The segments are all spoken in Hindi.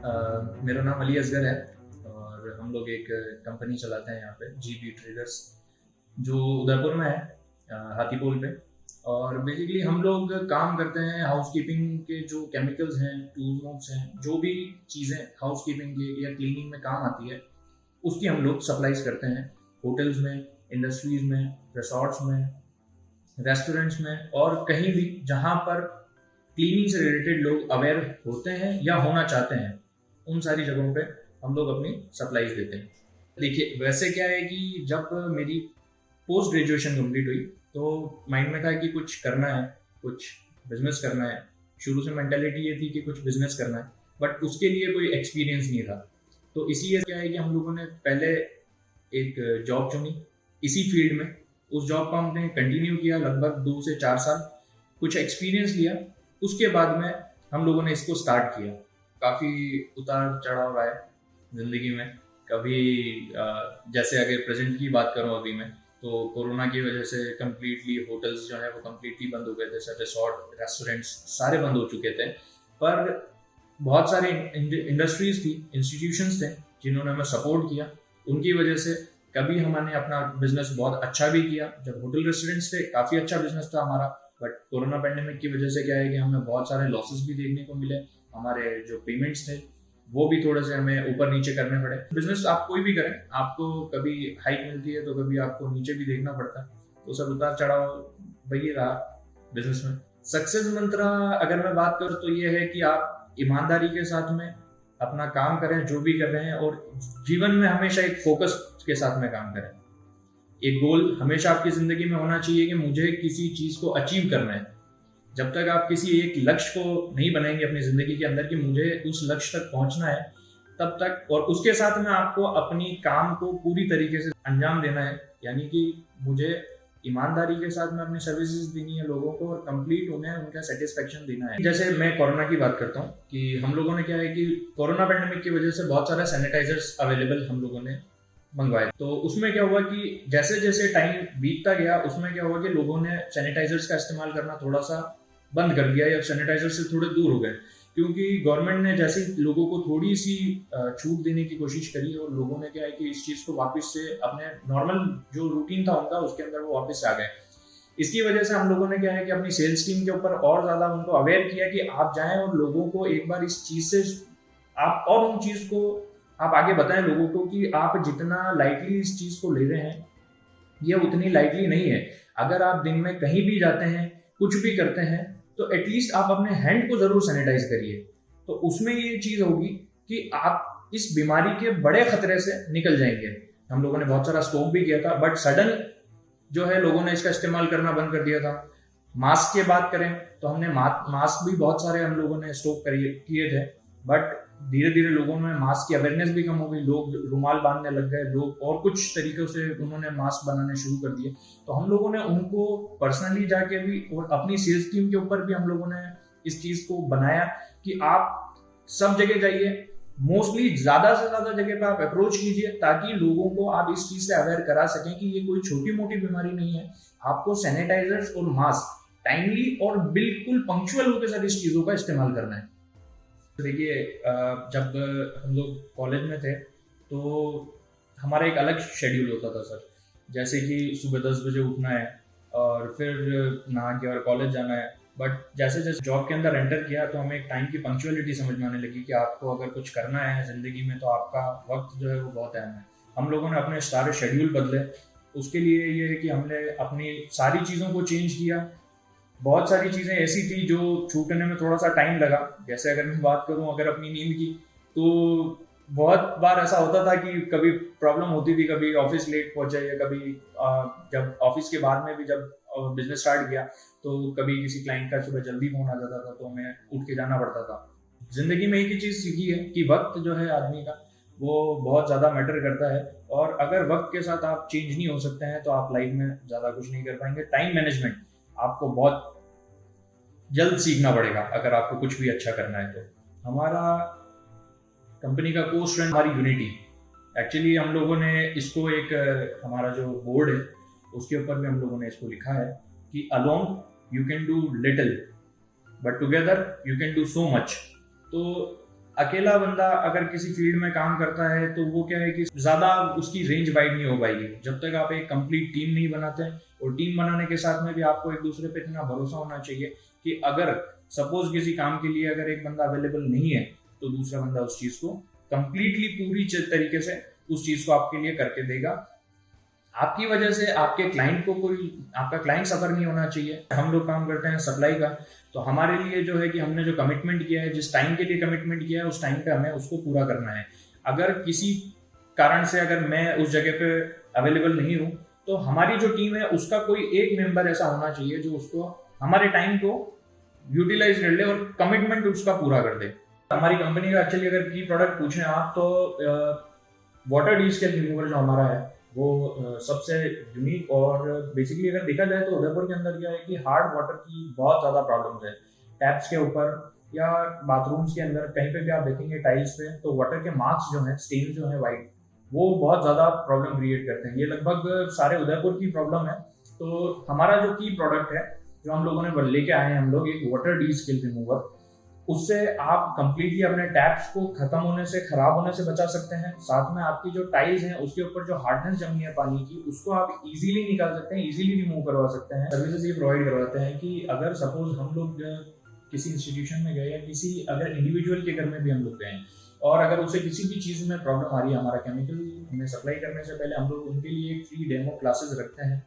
मेरा नाम अली असगर है और हम लोग एक कंपनी चलाते हैं यहाँ पे जीबी ट्रेडर्स, जो उदयपुर में है, हाथीपोल पे। और बेसिकली हम लोग काम करते हैं हाउसकीपिंग के, जो केमिकल्स हैं, टूल्स हैं, जो भी चीज़ें हाउसकीपिंग के या क्लीनिंग में काम आती है उसकी हम लोग सप्लाईज करते हैं होटल्स में, इंडस्ट्रीज में, रिसोर्ट्स में, रेस्टोरेंट्स में और कहीं भी जहाँ पर क्लीनिंग से रिलेटेड लोग अवेयर होते हैं या होना चाहते हैं, उन सारी जगहों पे हम लोग अपनी सप्लाईज देते हैं। देखिए, वैसे क्या है कि जब मेरी पोस्ट ग्रेजुएशन कंप्लीट हुई तो माइंड में था कि कुछ करना है, कुछ बिजनेस करना है। शुरू से मेंटालिटी ये थी कि कुछ बिजनेस करना है, बट उसके लिए कोई एक्सपीरियंस नहीं था। तो इसलिए क्या है कि हम लोगों ने पहले एक जॉब चुनी इसी फील्ड में। उस जॉब को हमने कंटिन्यू किया लगभग 2 से 4 साल, कुछ एक्सपीरियंस लिया। उसके बाद में हम लोगों ने इसको स्टार्ट किया। काफ़ी उतार चढ़ाव आए ज़िंदगी में। कभी जैसे अगर प्रेजेंट की बात करूं अभी मैं, तो कोरोना की वजह से कम्प्लीटली होटल्स जो है वो कम्प्लीटली बंद हो गए थे। सब रिसोर्ट, रेस्टोरेंट्स सारे बंद हो चुके थे। पर बहुत सारे इंडस्ट्रीज थी, इंस्टीट्यूशंस थे जिन्होंने हमें सपोर्ट किया। उनकी वजह से कभी हमने अपना बिजनेस बहुत अच्छा भी किया। जब होटल रेस्टोरेंट्स थे, काफ़ी अच्छा बिजनेस था हमारा। बट कोरोना पैंडेमिक की वजह से क्या है कि हमें बहुत सारे लॉसेस भी देखने को मिले। हमारे जो पेमेंट्स थे वो भी थोड़े से हमें ऊपर नीचे करने पड़े। बिजनेस आप कोई भी करें, आपको कभी हाइक मिलती है तो कभी आपको नीचे भी देखना पड़ता है। तो सब उतार चढ़ाव वही रहा बिजनेस में। सक्सेस मंत्र अगर मैं बात करूँ तो ये है कि आप ईमानदारी के साथ में अपना काम करें जो भी कर रहे हैं, और जीवन में हमेशा एक फोकस के साथ में काम करें। एक गोल हमेशा आपकी जिंदगी में होना चाहिए कि मुझे किसी चीज को अचीव करना है। जब तक आप किसी एक लक्ष्य को नहीं बनाएंगे अपनी जिंदगी के अंदर कि मुझे उस लक्ष्य तक पहुंचना है, तब तक, और उसके साथ में आपको अपनी काम को पूरी तरीके से अंजाम देना है। यानी कि मुझे ईमानदारी के साथ में अपनी सर्विसेज देनी है लोगों को और कंप्लीट उन्हें उनका सेटिस्फेक्शन देना है। जैसे मैं कोरोना की बात करता हूँ कि हम लोगों ने क्या है कि कोरोना पैंडेमिक की वजह से बहुत सारे सैनिटाइजर्स अवेलेबल हम लोगों ने मंगवाए। तो उसमें क्या हुआ कि जैसे जैसे टाइम बीतता गया, उसमें क्या हुआ कि लोगों ने सैनिटाइजर्स का इस्तेमाल करना थोड़ा सा बंद कर दिया या सैनिटाइजर से थोड़े दूर हो गए। क्योंकि गवर्नमेंट ने जैसे लोगों को थोड़ी सी छूट देने की कोशिश करी, और लोगों ने क्या है कि इस चीज़ को वापस से अपने नॉर्मल जो रूटीन था उनका, उसके अंदर वो वापस से आ गए। इसकी वजह से हम लोगों ने क्या है कि अपनी सेल्स टीम के ऊपर और ज़्यादा उनको अवेयर किया कि आप जाएं और लोगों को एक बार इस चीज़ से आप, और उन चीज़ को आप आगे बताएं लोगों को कि आप जितना लाइटली इस चीज़ को ले रहे हैं, ये उतनी लाइटली नहीं है। अगर आप दिन में कहीं भी जाते हैं, कुछ भी करते हैं, तो एटलीस्ट आप अपने हैंड को जरूर सैनिटाइज करिए। तो उसमें ये चीज होगी कि आप इस बीमारी के बड़े खतरे से निकल जाएंगे। हम लोगों ने बहुत सारा स्टॉक भी किया था, बट सडन जो है लोगों ने इसका इस्तेमाल करना बंद कर दिया था। मास्क की बात करें तो हमने मास्क भी बहुत सारे हम लोगों ने स्टॉक किए थे, बट धीरे धीरे लोगों में मास्क की अवेयरनेस भी कम हो गई। लोग रुमाल बांधने लग गए, लोग और कुछ तरीकों से उन्होंने मास्क बनाने शुरू कर दिए। तो हम लोगों ने उनको पर्सनली जाके भी और अपनी सेल्स टीम के ऊपर भी हम लोगों ने इस चीज को बनाया कि आप सब जगह जाइए, मोस्टली ज्यादा से ज्यादा जगह पे आप अप्रोच कीजिए, ताकि लोगों को आप इस चीज से अवेयर करा सकें कि ये कोई छोटी मोटी बीमारी नहीं है। आपको सैनिटाइजर्स और मास्क टाइमली और बिल्कुल पंक्चुअल होकर सर इस चीजों का इस्तेमाल करना है। देखिए, जब हम लोग कॉलेज में थे तो हमारा एक अलग शेड्यूल होता था सर। जैसे कि सुबह 10 बजे उठना है और फिर नहा के और कॉलेज जाना है। बट जैसे जैसे जॉब के अंदर एंटर किया तो हमें एक टाइम की पंक्चुअलिटी समझ में आने लगी कि आपको अगर कुछ करना है ज़िंदगी में तो आपका वक्त जो है वो बहुत अहम है। हम लोगों ने अपने सारे शेड्यूल बदले। उसके लिए ये है कि हमने अपनी सारी चीज़ों को चेंज किया। बहुत सारी चीज़ें ऐसी थी जो छूटने में थोड़ा सा टाइम लगा। जैसे अगर मैं बात करूं अगर अपनी नींद की, तो बहुत बार ऐसा होता था कि कभी प्रॉब्लम होती थी, कभी ऑफिस लेट पहुंचे, या कभी जब ऑफिस के बाद में भी जब बिजनेस स्टार्ट किया तो कभी किसी क्लाइंट का सुबह जल्दी फोन आ जाता था तो हमें उठ के जाना पड़ता था। जिंदगी में एक ही चीज़ सीखी है कि वक्त जो है आदमी का वो बहुत ज़्यादा मैटर करता है, और अगर वक्त के साथ आप चेंज नहीं हो सकते हैं तो आप लाइफ में ज़्यादा कुछ नहीं कर पाएंगे। टाइम मैनेजमेंट आपको बहुत जल्द सीखना पड़ेगा अगर आपको कुछ भी अच्छा करना है। तो हमारा कंपनी का को स्ट्रेंथ हमारी यूनिटी। एक्चुअली हम लोगों ने इसको एक हमारा जो बोर्ड है उसके ऊपर भी हम लोगों ने इसको लिखा है कि alone you can do little but together you can do so much. तो अकेला बंदा अगर किसी फील्ड में काम करता है तो वो क्या है कि ज्यादा उसकी रेंज वाइड नहीं हो पाएगी जब तक आप एक कंप्लीट टीम नहीं बनाते। और टीम बनाने के साथ में भी आपको एक दूसरे पे इतना भरोसा होना चाहिए कि अगर सपोज किसी काम के लिए अगर एक बंदा अवेलेबल नहीं है तो दूसरा बंदा उस चीज को कंप्लीटली पूरी तरीके से उस चीज को आपके लिए करके देगा। आपकी वजह से आपके क्लाइंट को कोई आपका क्लाइंट सफर नहीं होना चाहिए। हम लोग काम करते हैं सप्लाई का, तो हमारे लिए जो है कि हमने जो कमिटमेंट किया है, जिस टाइम के लिए कमिटमेंट किया है, उस टाइम पे हमें उसको पूरा करना है। अगर किसी कारण से अगर मैं उस जगह पे अवेलेबल नहीं हूँ तो हमारी जो टीम है उसका कोई एक मेंबर ऐसा होना चाहिए जो उसको हमारे टाइम को यूटिलाइज कर ले और कमिटमेंट उसका पूरा कर दे। हमारी कंपनी का एक्चुअली अगर की प्रोडक्ट पूछें आप तो वाटर डीस्केल रिमूवर जो हमारा है वो सबसे यूनिक और बेसिकली अगर देखा जाए तो उदयपुर के अंदर क्या है कि हार्ड वाटर की बहुत ज़्यादा प्रॉब्लम्स है। टैप्स के ऊपर या बाथरूम्स के अंदर कहीं पे भी आप देखेंगे टाइल्स पे तो वाटर के मार्क्स जो हैं, स्टेन जो है वाइट, वो बहुत ज़्यादा प्रॉब्लम क्रिएट करते हैं। ये लगभग सारे उदयपुर की प्रॉब्लम है। तो हमारा जो की प्रोडक्ट है जो हम लोगों ने लेके आए हैं हम लोग, एक वाटर डीस्केल रिमूवर, उससे आप कंप्लीटली अपने टैप्स को खत्म होने से, खराब होने से बचा सकते हैं। साथ में आपकी जो टाइल्स हैं उसके ऊपर जो हार्डनेस जमी है पानी की, उसको आप इजीली निकाल सकते हैं, इजीली रिमूव करवा सकते हैं। सर्विसेज ये प्रोवाइड करवाते हैं कि अगर सपोज हम लोग किसी इंस्टीट्यूशन में गए या किसी अगर इंडिविजुअल के घर में भी हम लोग गए और अगर उसे किसी भी चीज़ में प्रॉब्लम आ रही है, हमारा केमिकल हमें सप्लाई करने से पहले हम लोग उनके लिए एक फ्री डेमो क्लासेस रखते हैं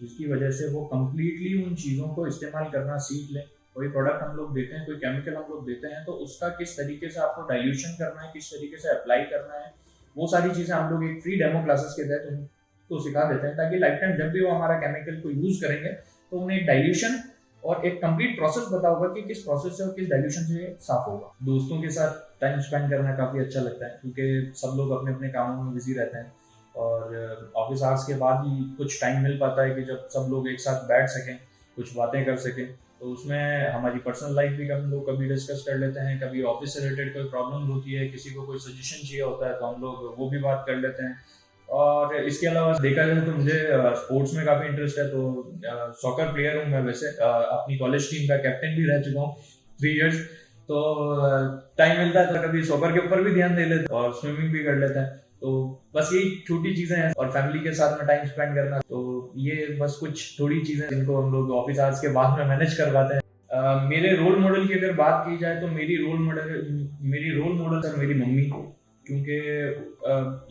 जिसकी वजह से वो कम्प्लीटली उन चीज़ों को इस्तेमाल करना सीख लें। कोई प्रोडक्ट हम लोग देते हैं, कोई केमिकल हम लोग देते हैं तो उसका किस तरीके से आपको डाइल्यूशन करना है, किस तरीके से अप्लाई करना है, वो सारी चीज़ें हम लोग एक फ्री डेमो क्लासेस के तहत उनको सिखा देते हैं ताकि लाइफ टाइम जब भी वो हमारा केमिकल को यूज़ करेंगे तो उन्हें एक डाइल्यूशन और एक कंप्लीट प्रोसेस पता होगा कि किस प्रोसेस से और किस डाइल्यूशन से साफ होगा। दोस्तों के साथ टाइम स्पेंड करना काफ़ी अच्छा लगता है क्योंकि सब लोग अपने अपने कामों में बिजी रहते हैं और ऑफिस आवर्स के बाद ही कुछ टाइम मिल पाता है कि जब सब लोग एक साथ बैठ सकें, कुछ बातें कर सकें। तो उसमें हमारी पर्सनल लाइफ भी हम लोग कभी डिस्कस कर लेते हैं, कभी ऑफिस से रिलेटेड कोई प्रॉब्लम होती है, किसी को कोई सजेशन चाहिए होता है तो हम लोग वो भी बात कर लेते हैं। और इसके अलावा देखा जाए तो मुझे स्पोर्ट्स में काफ़ी इंटरेस्ट है। तो सॉकर प्लेयर हूँ मैं, वैसे अपनी कॉलेज टीम का कैप्टन भी रह चुका हूँ 3 इयर्स। तो टाइम मिलता है तो कभी सॉकर के ऊपर भी ध्यान दे लेते हैं और स्विमिंग भी कर लेते हैं। तो बस यही छोटी चीज़ें हैं और फैमिली के साथ में टाइम स्पेंड करना, तो ये बस कुछ थोड़ी चीज़ें जिनको हम लोग ऑफिस आवर्स के बाद में मैनेज कर पाते हैं। मेरे रोल मॉडल की अगर बात की जाए तो मेरी रोल मॉडल सर मेरी मम्मी, क्योंकि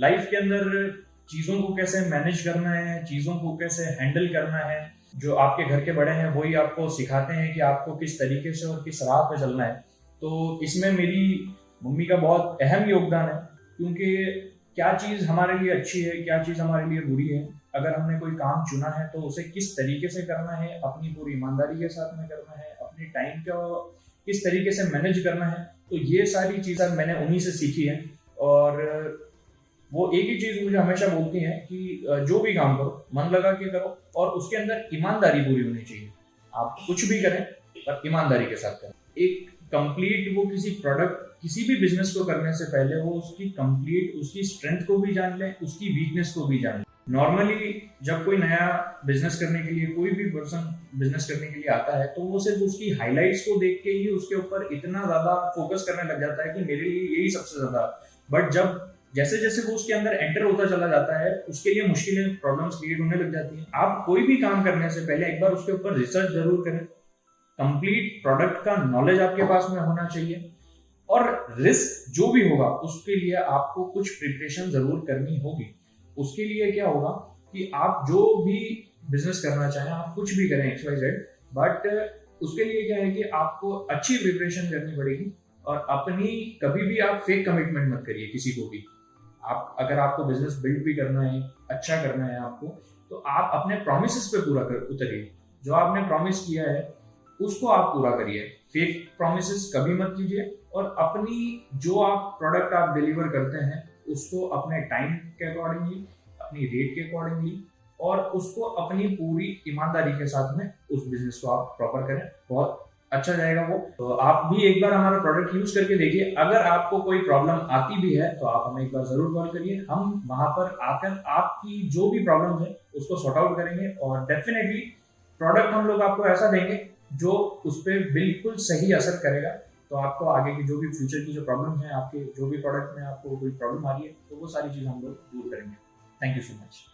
लाइफ के अंदर चीज़ों को कैसे मैनेज करना है, चीज़ों को कैसे हैंडल करना है, जो आपके घर के बड़े हैं वही आपको सिखाते हैं कि आपको किस तरीके से और किस राह पे चलना है। तो इसमें मेरी मम्मी का बहुत अहम योगदान है क्योंकि क्या चीज़ हमारे लिए अच्छी है, क्या चीज़ हमारे लिए बुरी है, अगर हमने कोई काम चुना है तो उसे किस तरीके से करना है, अपनी पूरी ईमानदारी के साथ में करना है, अपने टाइम को किस तरीके से मैनेज करना है, तो ये सारी चीज़ें मैंने उन्हीं से सीखी हैं। और वो एक ही चीज़ मुझे हमेशा बोलती हैं कि जो भी काम करो मन लगा के करो और उसके अंदर ईमानदारी पूरी होनी चाहिए। आप कुछ भी करें पर ईमानदारी के साथ करें। एक कंप्लीट वो किसी प्रोडक्ट, किसी भी बिजनेस को करने से पहले वो उसकी कंप्लीट उसकी स्ट्रेंथ को भी जान लें, उसकी वीकनेस को भी जान लें। नॉर्मली जब कोई नया बिजनेस करने के लिए, कोई भी पर्सन बिजनेस करने के लिए आता है तो वो सिर्फ उसकी हाइलाइट्स को देख के ही उसके ऊपर इतना ज़्यादा फोकस करने लग जाता है कि मेरे लिए यही सबसे ज़्यादा। बट जब जैसे जैसे वो उसके अंदर एंटर होता चला जाता है उसके लिए मुश्किलें, प्रॉब्लम्स क्रिएट होने लग जाती हैं। आप कोई भी काम करने से पहले एक बार उसके ऊपर रिसर्च जरूर करें। कंप्लीट प्रोडक्ट का नॉलेज आपके पास में होना चाहिए और रिस्क जो भी होगा उसके लिए आपको कुछ प्रिपरेशन जरूर करनी होगी। उसके लिए क्या होगा कि आप जो भी बिजनेस करना चाहें, आप कुछ भी करें XYZ, बट उसके लिए क्या है कि आपको अच्छी प्रिपरेशन करनी पड़ेगी और अपनी कभी भी आप फेक कमिटमेंट मत करिए किसी को भी। आप अगर आपको बिजनेस बिल्ड भी करना है, अच्छा करना है आपको, तो आप अपने प्रोमिसेस पे पूरा उतरिए। जो आपने प्रॉमिस किया है उसको आप पूरा करिए। फेक प्रोमिसेस कभी मत कीजिए और अपनी जो आप प्रोडक्ट आप डिलीवर करते हैं उसको अपने टाइम के अकॉर्डिंगली, अपनी रेट के अकॉर्डिंगली और उसको अपनी पूरी ईमानदारी के साथ में उस बिजनेस को आप प्रॉपर करें, बहुत अच्छा जाएगा वो। तो आप भी एक बार हमारा प्रोडक्ट यूज करके देखिए। अगर आपको कोई प्रॉब्लम आती भी है तो आप हमें एक बार जरूर कॉल करिए। हम वहां पर आकर आपकी जो भी प्रॉब्लम है उसको सॉर्ट आउट करेंगे और डेफिनेटली प्रोडक्ट हम लोग आपको ऐसा देंगे जो उस पर बिल्कुल सही असर करेगा तो आपको आगे की जो भी फ्यूचर की जो प्रॉब्लम्स हैं, आपके जो भी प्रोडक्ट में आपको कोई प्रॉब्लम आ रही है, तो वो सारी चीज़ हम लोग दूर करेंगे। Thank you so much.